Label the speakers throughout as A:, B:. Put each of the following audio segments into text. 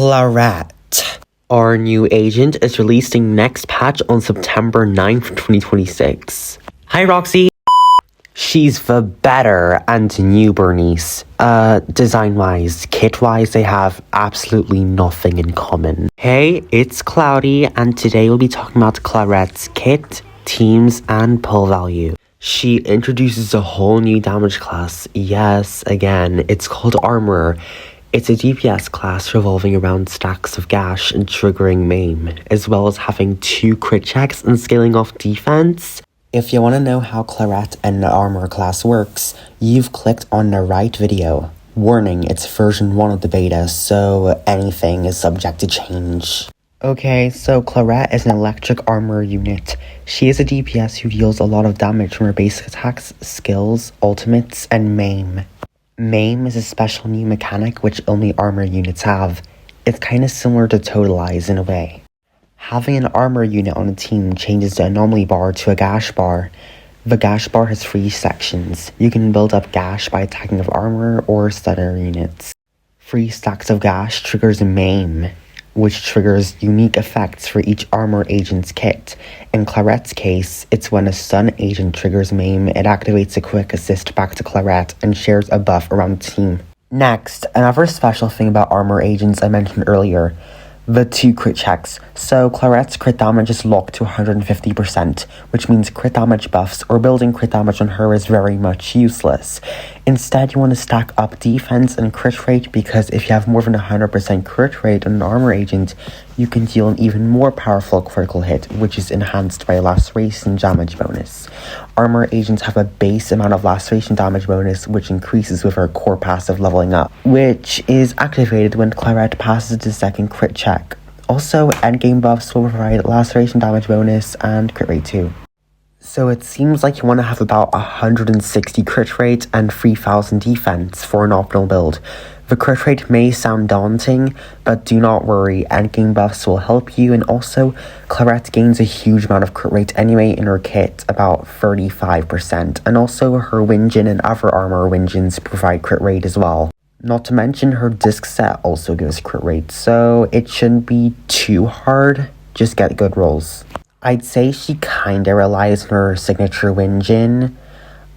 A: CLARET. Our new agent is releasing next patch on September 9th, 2026. Hi, Roxy. She's the better and new Bernice. Design-wise, kit-wise, they have absolutely nothing in common. Hey, it's Cloudy, and today we'll be talking about CLARET's kit, teams, and pull value. She introduces a whole new damage class. Yes, again, it's called Armor. It's a DPS class revolving around stacks of gash and triggering maim, as well as having 2 crit checks and scaling off defense. If you want to know how CLARET and the Armor class works, you've clicked on the right video. Warning, it's version 1 of the beta, so anything is subject to change. Okay, so CLARET is an electric armor unit. She is a DPS who deals a lot of damage from her basic attacks, skills, ultimates, and maim. Maim is a special new mechanic which only armor units have. It's kind of similar to Totalize in a way. Having an armor unit on a team changes the anomaly bar to a gash bar. The gash bar has 3 sections. You can build up gash by attacking with armor or stunner units. 3 stacks of gash triggers maim, which triggers unique effects for each armor agent's kit. In CLARET's case, it's when a stun agent triggers maim, it activates a quick assist back to CLARET and shares a buff around the team. Next, another special thing about armor agents I mentioned earlier, the 2 crit checks. So CLARET's crit damage is locked to 150%, which means crit damage buffs or building crit damage on her is very much useless. Instead, you want to stack up defense and crit rate, because if you have more than 100% crit rate on an armor agent, you can deal an even more powerful critical hit, which is enhanced by a laceration damage bonus. Armor agents have a base amount of laceration damage bonus, which increases with her core passive leveling up, which is activated when CLARET passes the 2nd crit check. Also, endgame buffs will provide laceration damage bonus and crit rate too. So it seems like you want to have about 160 crit rate and 3000 defense for an optimal build. The crit rate may sound daunting, but do not worry, endgame buffs will help you, and also CLARET gains a huge amount of crit rate anyway in her kit, about 35%, and also her Winjin and other armor Winjins provide crit rate as well. Not to mention her disc set also gives crit rate, so it shouldn't be too hard, just get good rolls. I'd say she kinda relies on her signature Winjin,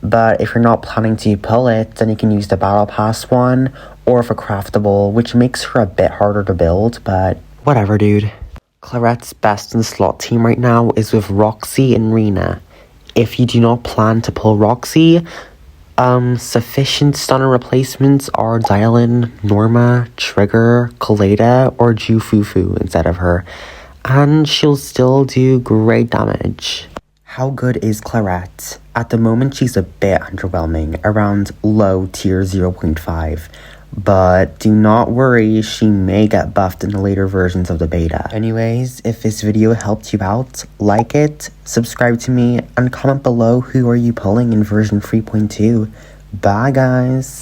A: but if you're not planning to pull it, then you can use the Battle Pass one, or the craftable, which makes her a bit harder to build, but whatever, dude. CLARET's best in slot team right now is with Roxy and Rena. If you do not plan to pull Roxy, sufficient stunner replacements are Dialin, Norma, Trigger, Kaleda, or Jufufu instead of her, and she'll still do great damage. How good is CLARET? At the moment, she's a bit underwhelming, around low tier 0.5. But do not worry, she may get buffed in the later versions of the beta. Anyways, if this video helped you out, like it, subscribe to me, and comment below who are you pulling in version 3.2. Bye guys!